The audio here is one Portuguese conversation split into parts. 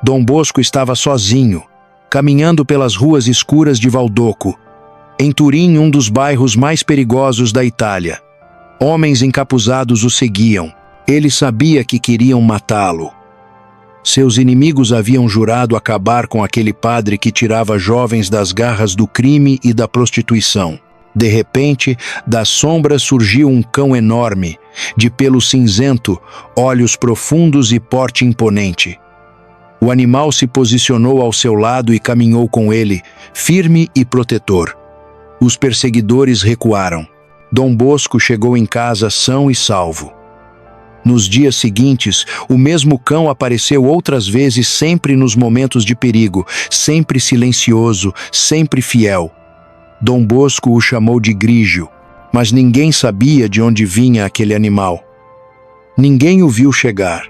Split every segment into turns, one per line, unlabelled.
Dom Bosco estava sozinho, caminhando pelas ruas escuras de Valdoco, em Turim, um dos bairros mais perigosos da Itália. Homens encapuzados o seguiam. Ele sabia que queriam matá-lo. Seus inimigos haviam jurado acabar com aquele padre que tirava jovens das garras do crime e da prostituição. De repente, das sombras surgiu um cão enorme, de pelo cinzento, olhos profundos e porte imponente. O animal se posicionou ao seu lado e caminhou com ele, firme e protetor. Os perseguidores recuaram. Dom Bosco chegou em casa são e salvo. Nos dias seguintes, o mesmo cão apareceu outras vezes, sempre nos momentos de perigo, sempre silencioso, sempre fiel. Dom Bosco o chamou de Grígio, mas ninguém sabia de onde vinha aquele animal. Ninguém o viu chegar.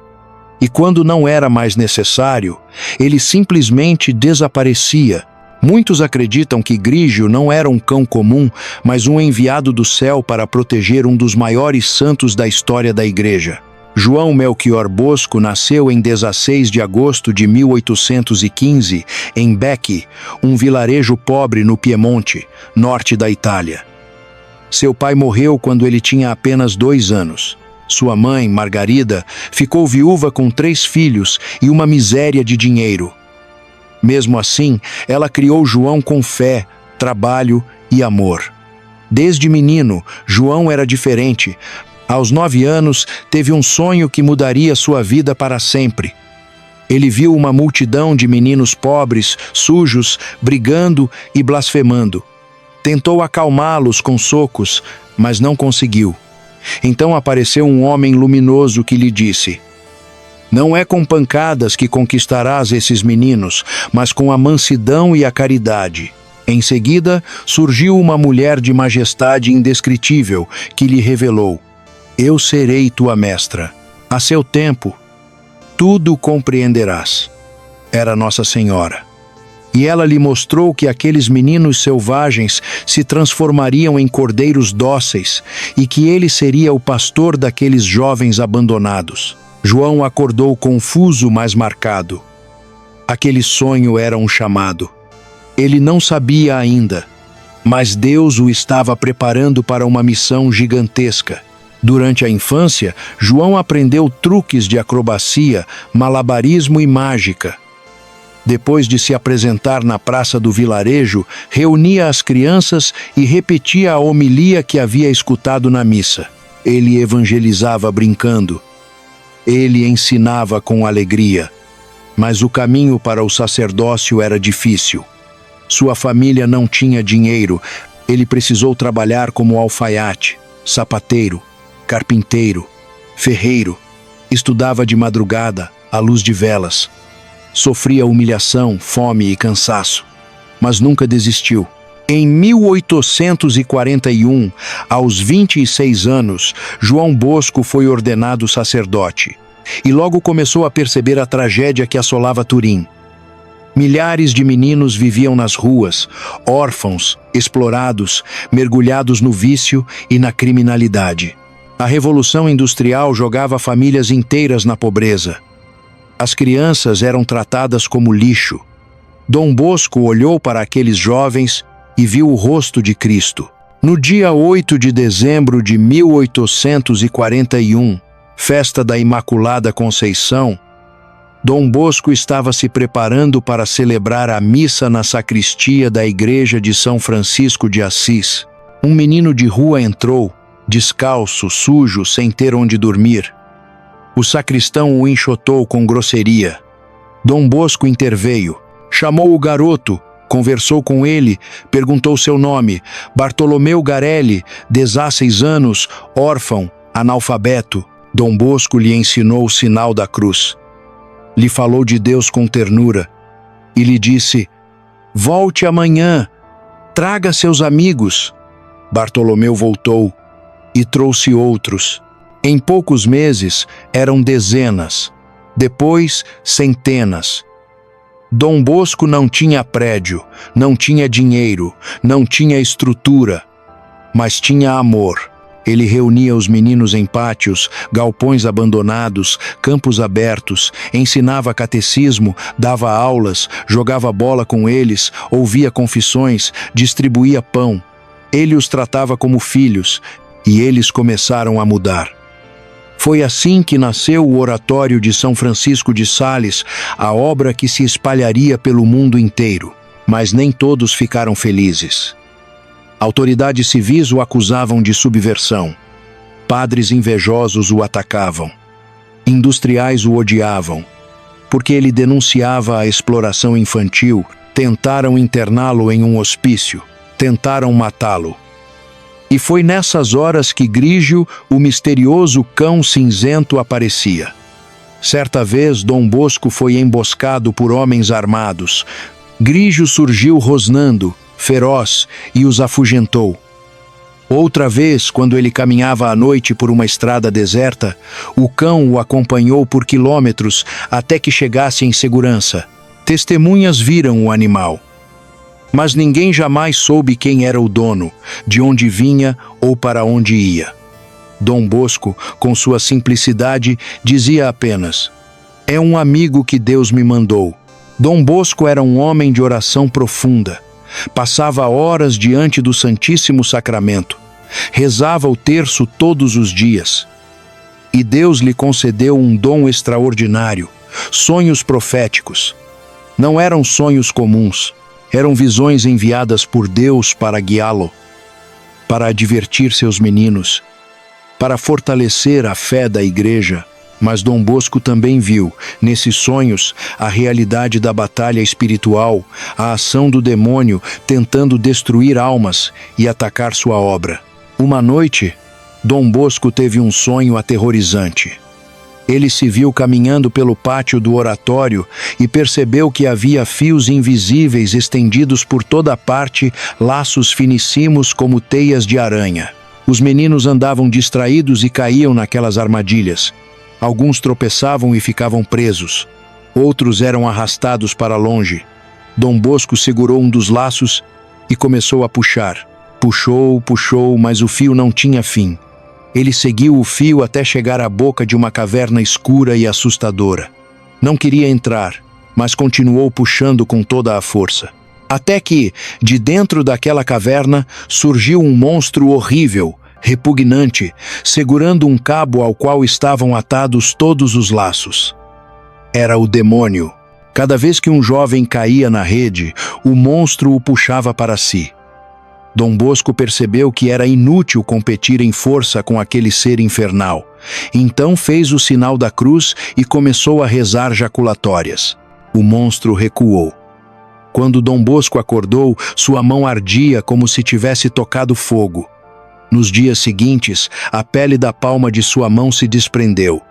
E quando não era mais necessário, ele simplesmente desaparecia. Muitos acreditam que Grígio não era um cão comum, mas um enviado do céu para proteger um dos maiores santos da história da Igreja. João Melchior Bosco nasceu em 16 de agosto de 1815, em Becchi, um vilarejo pobre no Piemonte, norte da Itália. Seu pai morreu quando ele tinha apenas 2 anos. Sua mãe, Margarida, ficou viúva com 3 filhos e uma miséria de dinheiro. Mesmo assim, ela criou João com fé, trabalho e amor. Desde menino, João era diferente. Aos 9 anos, teve um sonho que mudaria sua vida para sempre. Ele viu uma multidão de meninos pobres, sujos, brigando e blasfemando. Tentou acalmá-los com socos, mas não conseguiu. Então apareceu um homem luminoso que lhe disse: "Não é com pancadas que conquistarás esses meninos, mas com a mansidão e a caridade." Em seguida, surgiu uma mulher de majestade indescritível que lhe revelou: "Eu serei tua mestra. A seu tempo, tudo compreenderás." Era Nossa Senhora. E ela lhe mostrou que aqueles meninos selvagens se transformariam em cordeiros dóceis e que ele seria o pastor daqueles jovens abandonados. João acordou confuso, mas marcado. Aquele sonho era um chamado. Ele não sabia ainda, mas Deus o estava preparando para uma missão gigantesca. Durante a infância, João aprendeu truques de acrobacia, malabarismo e mágica. Depois de se apresentar na praça do vilarejo, reunia as crianças e repetia a homilia que havia escutado na missa. Ele evangelizava brincando. Ele ensinava com alegria. Mas o caminho para o sacerdócio era difícil. Sua família não tinha dinheiro. Ele precisou trabalhar como alfaiate, sapateiro, carpinteiro, ferreiro. Estudava de madrugada, à luz de velas. Sofria humilhação, fome e cansaço, mas nunca desistiu. Em 1841, aos 26 anos, João Bosco foi ordenado sacerdote e logo começou a perceber a tragédia que assolava Turim. Milhares de meninos viviam nas ruas, órfãos, explorados, mergulhados no vício e na criminalidade. A Revolução Industrial jogava famílias inteiras na pobreza. As crianças eram tratadas como lixo. Dom Bosco olhou para aqueles jovens e viu o rosto de Cristo. No dia 8 de dezembro de 1841, festa da Imaculada Conceição, Dom Bosco estava se preparando para celebrar a missa na sacristia da igreja de São Francisco de Assis. Um menino de rua entrou, descalço, sujo, sem ter onde dormir. O sacristão o enxotou com grosseria. Dom Bosco interveio, chamou o garoto, conversou com ele, perguntou seu nome: Bartolomeu Garelli, 16 anos, órfão, analfabeto. Dom Bosco lhe ensinou o sinal da cruz. Lhe falou de Deus com ternura e lhe disse: "Volte amanhã, traga seus amigos." Bartolomeu voltou e trouxe outros. Em poucos meses, eram dezenas, depois centenas. Dom Bosco não tinha prédio, não tinha dinheiro, não tinha estrutura, mas tinha amor. Ele reunia os meninos em pátios, galpões abandonados, campos abertos, ensinava catecismo, dava aulas, jogava bola com eles, ouvia confissões, distribuía pão. Ele os tratava como filhos, e eles começaram a mudar. Foi assim que nasceu o Oratório de São Francisco de Sales, a obra que se espalharia pelo mundo inteiro. Mas nem todos ficaram felizes. Autoridades civis o acusavam de subversão. Padres invejosos o atacavam. Industriais o odiavam. Porque ele denunciava a exploração infantil, tentaram interná-lo em um hospício, tentaram matá-lo. E foi nessas horas que Grígio, o misterioso cão cinzento, aparecia. Certa vez, Dom Bosco foi emboscado por homens armados. Grígio surgiu rosnando, feroz, e os afugentou. Outra vez, quando ele caminhava à noite por uma estrada deserta, o cão o acompanhou por quilômetros até que chegasse em segurança. Testemunhas viram o animal. Mas ninguém jamais soube quem era o dono, de onde vinha ou para onde ia. Dom Bosco, com sua simplicidade, dizia apenas: "É um amigo que Deus me mandou." Dom Bosco era um homem de oração profunda. Passava horas diante do Santíssimo Sacramento. Rezava o terço todos os dias. E Deus lhe concedeu um dom extraordinário, sonhos proféticos. Não eram sonhos comuns, eram visões enviadas por Deus para guiá-lo, para advertir seus meninos, para fortalecer a fé da igreja. Mas Dom Bosco também viu, nesses sonhos, a realidade da batalha espiritual, a ação do demônio tentando destruir almas e atacar sua obra. Uma noite, Dom Bosco teve um sonho aterrorizante. Ele se viu caminhando pelo pátio do oratório e percebeu que havia fios invisíveis estendidos por toda parte, laços finíssimos como teias de aranha. Os meninos andavam distraídos e caíam naquelas armadilhas. Alguns tropeçavam e ficavam presos. Outros eram arrastados para longe. Dom Bosco segurou um dos laços e começou a puxar. Puxou, mas o fio não tinha fim. Ele seguiu o fio até chegar à boca de uma caverna escura e assustadora. Não queria entrar, mas continuou puxando com toda a força. Até que, de dentro daquela caverna, surgiu um monstro horrível, repugnante, segurando um cabo ao qual estavam atados todos os laços. Era o demônio. Cada vez que um jovem caía na rede, o monstro o puxava para si. Dom Bosco percebeu que era inútil competir em força com aquele ser infernal. Então fez o sinal da cruz e começou a rezar jaculatórias. O monstro recuou. Quando Dom Bosco acordou, sua mão ardia como se tivesse tocado fogo. Nos dias seguintes, a pele da palma de sua mão se desprendeu.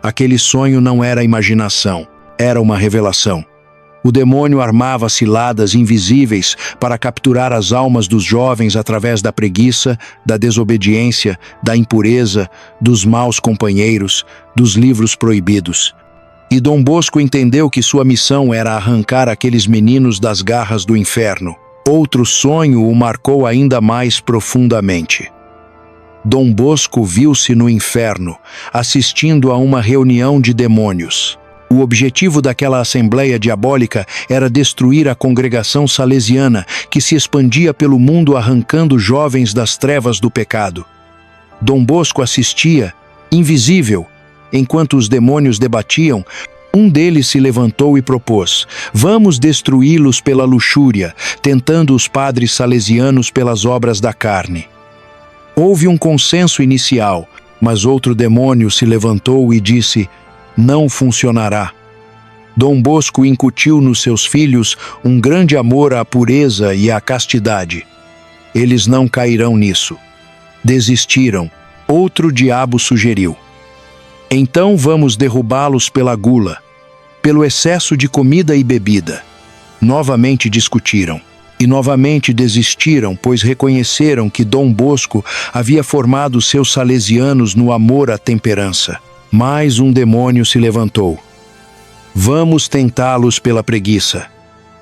Aquele sonho não era imaginação, era uma revelação. O demônio armava ciladas invisíveis para capturar as almas dos jovens através da preguiça, da desobediência, da impureza, dos maus companheiros, dos livros proibidos. E Dom Bosco entendeu que sua missão era arrancar aqueles meninos das garras do inferno. Outro sonho o marcou ainda mais profundamente. Dom Bosco viu-se no inferno, assistindo a uma reunião de demônios. O objetivo daquela assembleia diabólica era destruir a congregação salesiana, que se expandia pelo mundo arrancando jovens das trevas do pecado. Dom Bosco assistia, invisível, enquanto os demônios debatiam. Um deles se levantou e propôs: "Vamos destruí-los pela luxúria, tentando os padres salesianos pelas obras da carne." Houve um consenso inicial, mas outro demônio se levantou e disse: "Não funcionará." Dom Bosco incutiu nos seus filhos um grande amor à pureza e à castidade. Eles não cairão nisso. Desistiram. Outro diabo sugeriu: "Então vamos derrubá-los pela gula, pelo excesso de comida e bebida." Novamente discutiram. E novamente desistiram, pois reconheceram que Dom Bosco havia formado seus salesianos no amor à temperança. Mais um demônio se levantou: "Vamos tentá-los pela preguiça."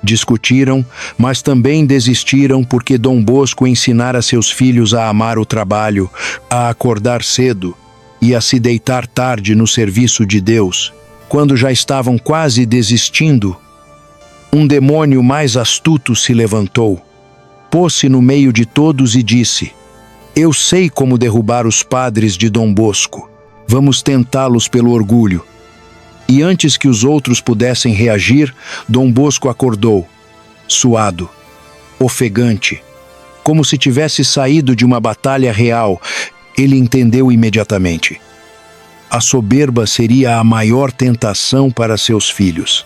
Discutiram, mas também desistiram porque Dom Bosco ensinara seus filhos a amar o trabalho, a acordar cedo e a se deitar tarde no serviço de Deus. Quando já estavam quase desistindo, um demônio mais astuto se levantou, pôs-se no meio de todos e disse: Eu sei como derrubar os padres de Dom Bosco. Vamos tentá-los pelo orgulho. E antes que os outros pudessem reagir, Dom Bosco acordou, suado, ofegante, como se tivesse saído de uma batalha real. Ele entendeu imediatamente. A soberba seria a maior tentação para seus filhos.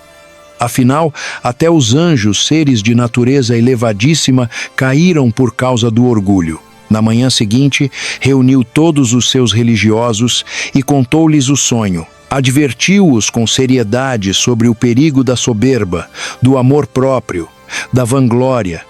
Afinal, até os anjos, seres de natureza elevadíssima, caíram por causa do orgulho. Na manhã seguinte, reuniu todos os seus religiosos e contou-lhes o sonho. Advertiu-os com seriedade sobre o perigo da soberba, do amor próprio, da vanglória,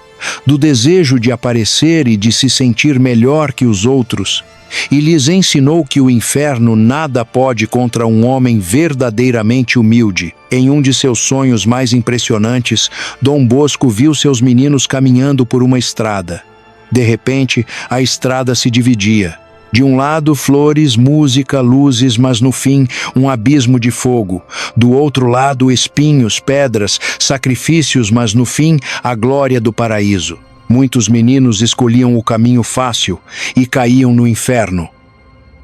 do desejo de aparecer e de se sentir melhor que os outros, e lhes ensinou que o inferno nada pode contra um homem verdadeiramente humilde. Em um de seus sonhos mais impressionantes, Dom Bosco viu seus meninos caminhando por uma estrada. De repente, a estrada se dividia. De um lado, flores, música, luzes, mas no fim, um abismo de fogo. Do outro lado, espinhos, pedras, sacrifícios, mas no fim, a glória do paraíso. Muitos meninos escolhiam o caminho fácil e caíam no inferno.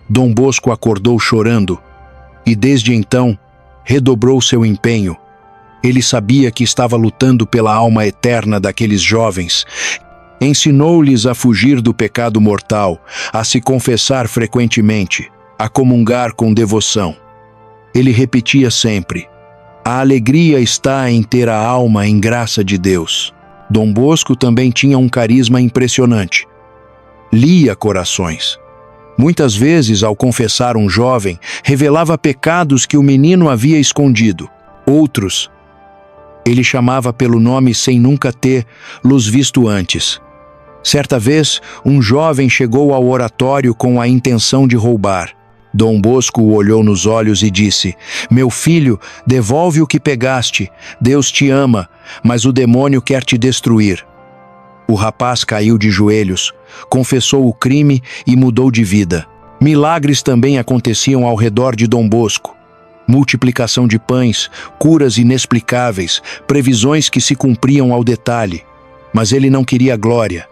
Dom Bosco acordou chorando e, desde então, redobrou seu empenho. Ele sabia que estava lutando pela alma eterna daqueles jovens. Ensinou-lhes a fugir do pecado mortal, a se confessar frequentemente, a comungar com devoção. Ele repetia sempre: a alegria está em ter a alma em graça de Deus. Dom Bosco também tinha um carisma impressionante. Lia corações. Muitas vezes, ao confessar um jovem, revelava pecados que o menino havia escondido. Outros, ele chamava pelo nome sem nunca tê-los visto antes. Certa vez, um jovem chegou ao oratório com a intenção de roubar. Dom Bosco o olhou nos olhos e disse: Meu filho, devolve o que pegaste. Deus te ama, mas o demônio quer te destruir. O rapaz caiu de joelhos, confessou o crime e mudou de vida. Milagres também aconteciam ao redor de Dom Bosco. Multiplicação de pães, curas inexplicáveis, previsões que se cumpriam ao detalhe. Mas ele não queria glória.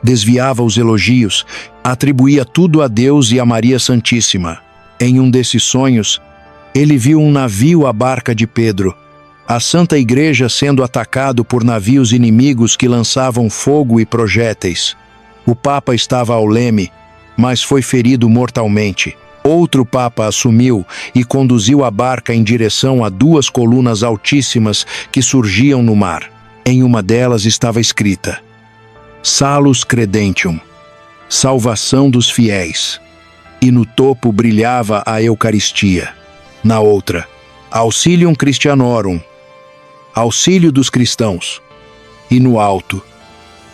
Desviava os elogios, atribuía tudo a Deus e a Maria Santíssima. Em um desses sonhos, ele viu um navio à barca de Pedro, a Santa Igreja sendo atacado por navios inimigos que lançavam fogo e projéteis. O Papa estava ao leme, mas foi ferido mortalmente. Outro Papa assumiu e conduziu a barca em direção a duas colunas altíssimas que surgiam no mar. Em uma delas estava escrita: Salus Credentium, salvação dos fiéis. E no topo brilhava a Eucaristia. Na outra, Auxilium Christianorum, auxílio dos cristãos. E no alto,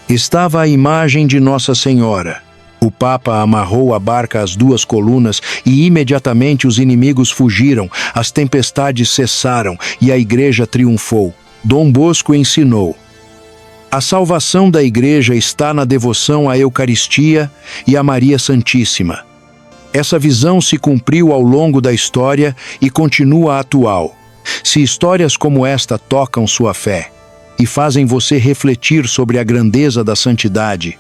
estava a imagem de Nossa Senhora. O Papa amarrou a barca às duas colunas e imediatamente os inimigos fugiram, as tempestades cessaram e a Igreja triunfou. Dom Bosco ensinou: a salvação da Igreja está na devoção à Eucaristia e à Maria Santíssima. Essa visão se cumpriu ao longo da história e continua atual. Se histórias como esta tocam sua fé e fazem você refletir sobre a grandeza da santidade,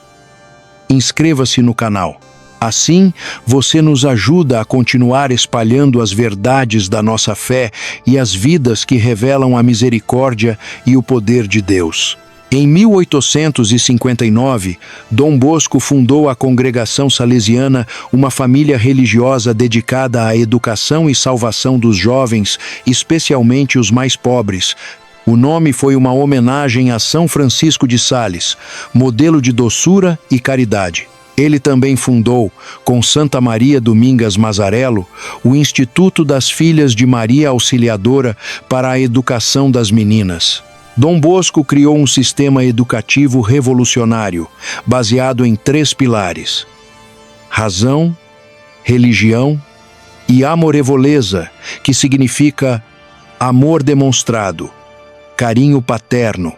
inscreva-se no canal. Assim, você nos ajuda a continuar espalhando as verdades da nossa fé e as vidas que revelam a misericórdia e o poder de Deus. Em 1859, Dom Bosco fundou a Congregação Salesiana, uma família religiosa dedicada à educação e salvação dos jovens, especialmente os mais pobres. O nome foi uma homenagem a São Francisco de Sales, modelo de doçura e caridade. Ele também fundou, com Santa Maria Domingas Mazarello, o Instituto das Filhas de Maria Auxiliadora para a educação das meninas. Dom Bosco criou um sistema educativo revolucionário, baseado em 3 pilares: razão, religião e amorevoleza, que significa amor demonstrado, carinho paterno,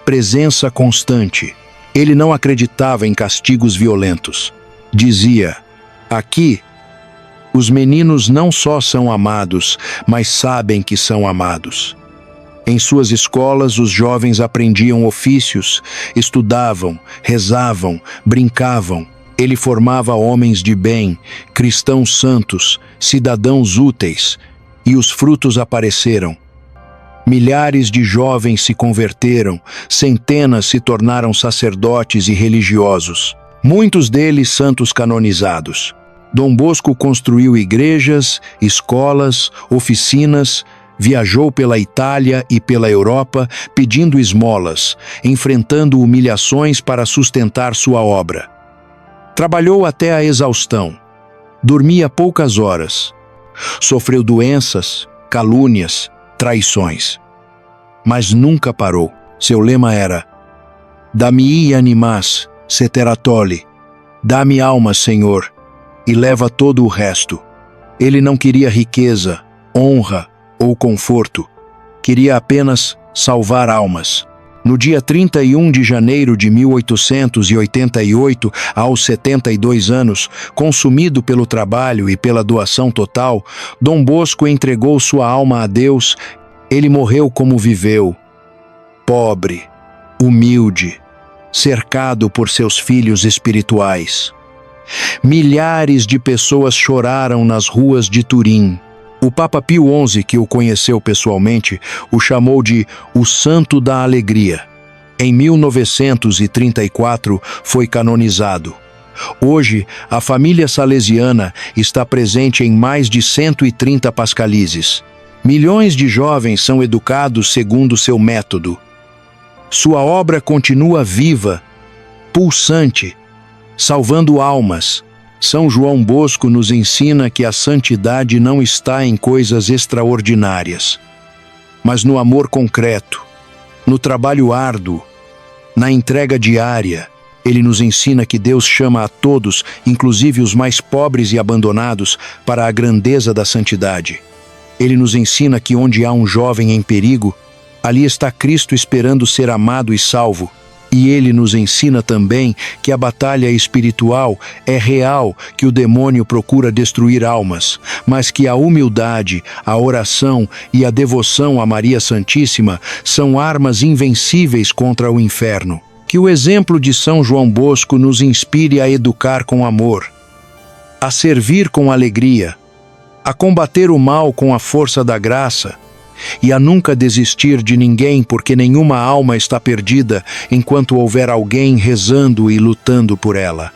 presença constante. Ele não acreditava em castigos violentos. Dizia: aqui, os meninos não só são amados, mas sabem que são amados. Em suas escolas, os jovens aprendiam ofícios, estudavam, rezavam, brincavam. Ele formava homens de bem, cristãos santos, cidadãos úteis, e os frutos apareceram. Milhares de jovens se converteram, centenas se tornaram sacerdotes e religiosos. Muitos deles santos canonizados. Dom Bosco construiu igrejas, escolas, oficinas, viajou pela Itália e pela Europa pedindo esmolas, enfrentando humilhações para sustentar sua obra. Trabalhou até a exaustão. Dormia poucas horas. Sofreu doenças, calúnias, traições. Mas nunca parou. Seu lema era: dá-me animas, ceteratoli. Dá-me alma, Senhor, e leva todo o resto. Ele não queria riqueza, honra ou conforto. Queria apenas salvar almas. No dia 31 de janeiro de 1888, aos 72 anos, consumido pelo trabalho e pela doação total, Dom Bosco entregou sua alma a Deus. Ele morreu como viveu, pobre, humilde, cercado por seus filhos espirituais. Milhares de pessoas choraram nas ruas de Turim. O Papa Pio XI, que o conheceu pessoalmente, o chamou de o Santo da Alegria. Em 1934, foi canonizado. Hoje, a família salesiana está presente em mais de 130 pascalizes. Milhões de jovens são educados segundo seu método. Sua obra continua viva, pulsante, salvando almas. São João Bosco nos ensina que a santidade não está em coisas extraordinárias, mas no amor concreto, no trabalho árduo, na entrega diária. Ele nos ensina que Deus chama a todos, inclusive os mais pobres e abandonados, para a grandeza da santidade. Ele nos ensina que onde há um jovem em perigo, ali está Cristo esperando ser amado e salvo. E ele nos ensina também que a batalha espiritual é real, que o demônio procura destruir almas, mas que a humildade, a oração e a devoção a Maria Santíssima são armas invencíveis contra o inferno. Que o exemplo de São João Bosco nos inspire a educar com amor, a servir com alegria, a combater o mal com a força da graça, e a nunca desistir de ninguém, porque nenhuma alma está perdida enquanto houver alguém rezando e lutando por ela.